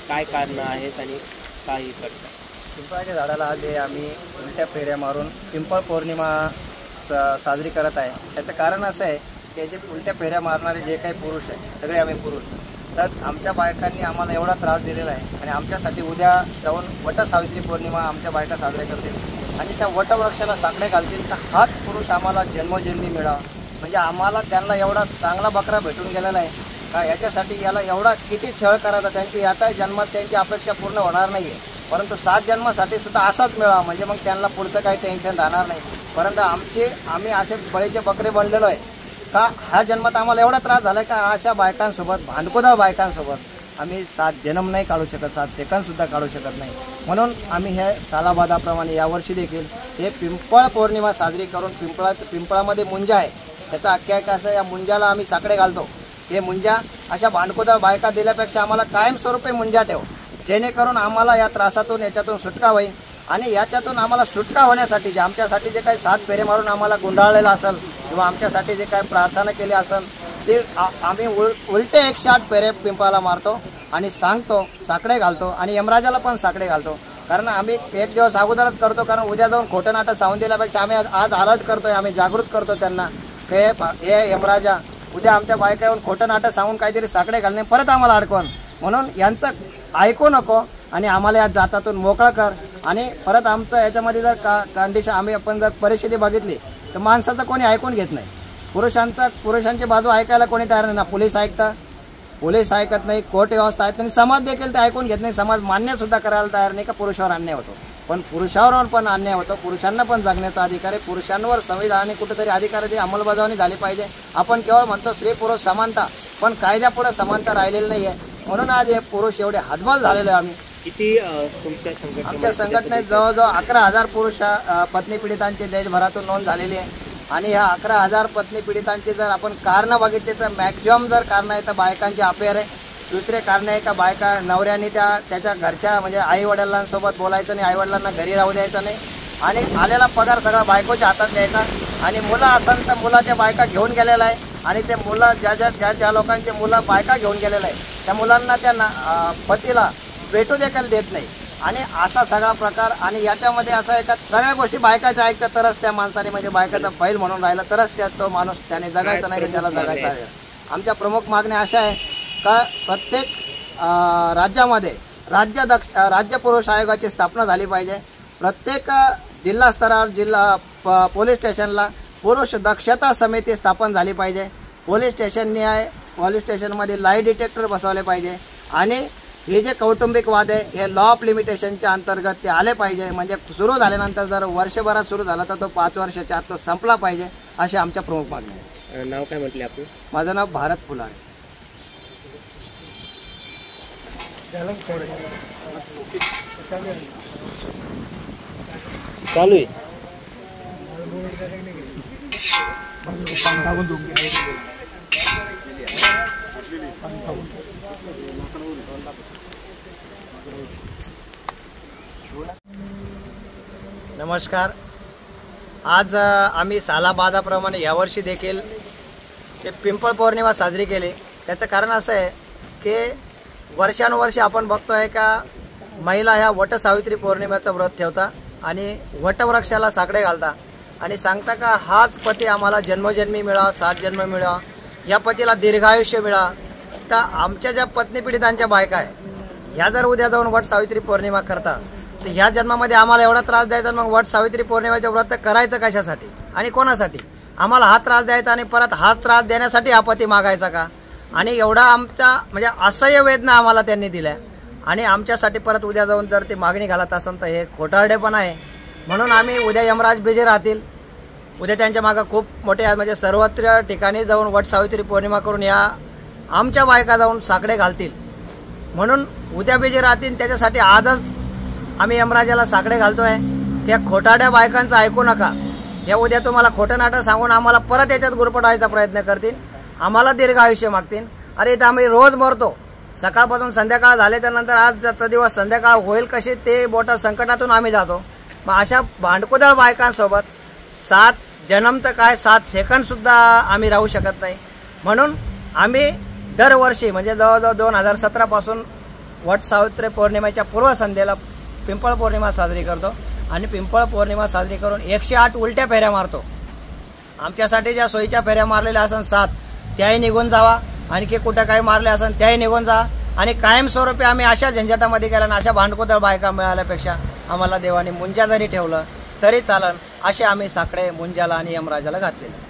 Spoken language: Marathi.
काय कारण आहेत आणि काही करतात? पिंपळाच्या झाडाला आज हे आम्ही उलट्या फेऱ्या मारून पिंपळ पौर्णिमा साजरी करत आहे। त्याचं कारण असं आहे की जे उलट्या फेऱ्या मारणारे जे काही पुरुष आहे, सगळे आम्ही पुरुष, तर आमच्या बायकांनी आम्हाला एवढा त्रास दिलेला आहे आणि आमच्यासाठी उद्या जाऊन वटसावित्री पौर्णिमा आमच्या बायका साजऱ्या करतील आणि त्या वटवृक्षाला साकडे घालतील। तर हाच पुरुष आम्हाला जन्मोजन्मी मिळावा, म्हणजे आम्हाला त्यांना एवढा चांगला बकरा भेटून गेलेला आहे का याच्यासाठी याला एवढा किती छळ करायचा, त्यांची आता जन्मात त्यांची अपेक्षा पूर्ण होणार नाही आहे, परंतु 7 जन्मासाठी सुद्धा असाच मिळावा, म्हणजे मग त्यांना पुढचं काही टेन्शन राहणार नाही। परंतु आम्ही असे बळीचे बकरे बनलेलो आहे का ह्या जन्मात आम्हाला एवढा त्रास झाला आहे का अशा बायकांसोबत, भांडकोदार बायकांसोबत आम्ही 7 जन्म नाही काढू शकत, 7 सेकंदसुद्धा काढू शकत नाही। म्हणून आम्ही हे सालाबादाप्रमाणे यावर्षी देखील हे पिंपळ पौर्णिमा साजरी करून पिंपळामध्ये मुंजा आहे, त्याचा आख्यायिका असं, या मुंजाला आम्ही साकडे घालतो। हे मुंजा अशा भांडकोदार बायका दिल्यापेक्षा आम्हाला कायमस्वरूपी मुंजा ठेव, जेणेकरून आम्हाला या त्रासातून याच्यातून सुटका होईल आणि याच्यातून आम्हाला सुटका होण्यासाठी जे आमच्यासाठी जे काही 7 फेरे मारून आम्हाला गुंडाळलेलं असेल किंवा आमच्यासाठी जे काही प्रार्थना केली असेल ते आम्ही उलटे 108 फेरे पिंपळाला मारतो आणि सांगतो, साकडे घालतो आणि यमराजाला पण साकडे घालतो। कारण आम्ही 1 दिवस अगोदरच करतो, कारण उद्या जाऊन खोटं नाटक सांगून दिल्यापेक्षा आम्ही आज अलर्ट करतोय, आम्ही जागृत करतो त्यांना हे यमराजा उद्या आमच्या बायका येऊन खोटं नाटक सांगून काहीतरी साकडे घालणे परत आम्हाला अडकवून, म्हणून यांचं ऐकू नको आणि आम्हाला या जातातून मोकळं कर। आणि परत आमचं याच्यामध्ये जर कंडिशन आपण जर परिस्थिती बघितली तर माणसाचं कोणी ऐकून घेत नाही, पुरुषांची बाजू ऐकायला कोणी तयार नाही ना, पोलीस ऐकत नाही, कोर्ट व्यवस्था ऐकत नाही, समाज देखील ते ऐकून घेत नाही, समाज मान्यसुद्धा करायला तयार नाही का पुरुषावर अन्याय होतो, पण पुरुषावर पण अन्याय होतो, पुरुषांना पण जगण्याचा अधिकार आहे, पुरुषांवर संविधानाने कुठेतरी अधिकाराची अंमलबजावणी झाली पाहिजे। आपण केवळ म्हणतो स्त्री पुरुष समानता, पण कायद्यापुढे समानता राहिलेली नाही आहे, म्हणून आज हे पुरुष एवढे हातबल झालेले आम्ही। किती आमच्या संघटनेत जवळजवळ 11,000 पुरुष पत्नी पीडितांची देशभरातून नोंद झालेली आहे आणि ह्या 11,000 पत्नी पीडितांची जर आपण कारणं बघितली तर मॅक्झिमम जर कारणं आहे तर बायकांची अफेअर आहे, दुसरे कारण आहे का बायका नवऱ्याने त्याच्या घरच्या म्हणजे आई वडिलांसोबत बोलायचं नाही, आई वडिलांना घरी राहू द्यायचं नाही आणि आलेला पगार सगळा बायकोच्या हातात द्यायचा आणि मुलं असेल तर मुलाच्या बायका घेऊन गेलेला आहे आणि ते मुलं ज्या लोकांचे मुलं बायका घेऊन गेलेलं आहे त्या मुलांना त्या पतीला भेटू देखील देत नाही आणि असा सगळा प्रकार। आणि याच्यामध्ये असं आहे का सगळ्या गोष्टी बायकाच्या ऐकतात तरच त्या माणसाने म्हणजे बायकाचा बैल म्हणून राहिला तरच तो माणूस त्याने जगायचा नाही, त्याला जगायचं आहे। आमच्या प्रमुख मागण्या अशा आहे का प्रत्येक राज्यामध्ये राज्य पुरुष आयोगाची स्थापना झाली पाहिजे, प्रत्येक जिल्हा स्तरावर पोलीस स्टेशनला पुरुष दक्षता समिती स्थापन झाली पाहिजे, पोलीस स्टेशनमध्ये लाई डिटेक्टर बसवले पाहिजे आणि हे जे कौटुंबिक वाद आहे हे लॉ ऑफ लिमिटेशनच्या अंतर्गत ते आले पाहिजे, म्हणजे सुरू झाल्यानंतर जर वर्षभरात सुरू झाला तर तो 5 वर्षाच्या आत तो संपला पाहिजे, अशा आमच्या प्रमुख मागण्या आहेत। नाव काय म्हटले आपण? माझं नाव भारत फुलारे। चालू आहे नमस्कार। आज आम्ही सालाबादाप्रमाणे यावर्षी देखील पिंपळ पौर्णिमा साजरी केली। त्याचं कारण असं आहे की वर्षानुवर्षी आपण बघतोय का महिला ह्या वटसावित्री पौर्णिमेचं व्रत ठेवता आणि वटवृक्षाला साकडे घालता आणि सांगता का हाच पती आम्हाला जन्मोजन्मी मिळावा, 7 जन्म मिळावा, या पतीला दीर्घायुष्य मिळावा। तर आमच्या ज्या पत्नी पीडितांच्या बायका आहे ह्या जर उद्या जाऊन वटसावित्री पौर्णिमा करता तर ह्या जन्मामध्ये आम्हाला एवढा त्रास द्यायचा, मग वटसावित्री पौर्णिमेचं व्रत करायचं कशासाठी आणि कोणासाठी? आम्हाला हा त्रास द्यायचा आणि परत हा त्रास देण्यासाठी हा पती मागायचा का? आणि एवढा आमचा म्हणजे असह्य वेदना आम्हाला त्यांनी दिल्या आणि आमच्यासाठी परत उद्या जाऊन जर ती मागणी घालत असेल तर हे खोटारडेपणा आहे। म्हणून आम्ही उद्या यमराज बिझी राहतील, उद्या त्यांच्या मागं खूप मोठे म्हणजे सर्वत्र ठिकाणी जाऊन वटसावित्री पौर्णिमा करून या आमच्या बायका जाऊन साकडे घालतील, म्हणून उद्या बिझी राहतील। त्याच्यासाठी आजच आम्ही यमराजाला साकडे घालतोय, त्या खोटाड्या बायकांचं ऐकू नका, या उद्या तुम्हाला खोटं नाटक सांगून आम्हाला परत याच्यात गुरफटायचा प्रयत्न करतील, आम्हाला दीर्घ आयुष्य मागतील। अरे इथं आम्ही रोज मरतो, सकाळपासून संध्याकाळ झाले त्यानंतर आजचा दिवस संध्याकाळ होईल कशी ते मोठ्या संकटातून आम्ही जातो। मग अशा भांडकुदळ बायकांसोबत 7 जन्म तर काय 7 सेकंद सुद्धा आम्ही राहू शकत नाही। म्हणून आम्ही दरवर्षी म्हणजे जवळजवळ 2017 पासून वट सावित्री पौर्णिमेच्या पूर्वसंध्येला पिंपळ पौर्णिमा साजरी करतो आणि पिंपळ पौर्णिमा साजरी करून 108 उलट्या फेऱ्या मारतो. आमच्यासाठी ज्या सोयीच्या फेऱ्या मारलेल्या असन 7 त्याही निघून जावा, आणखी कुठं काही मारले असन त्याही निघून जा आणि कायमस्वरूपी आम्ही अशा झंझटामध्ये गेला ना, अशा भांडकोदळ बायका मिळाल्यापेक्षा आम्हाला देवाने मुंजा जरी ठेवलं तरी चालन, असे आम्ही साकडे मुंजाला आणि यमराजाला घातलेले.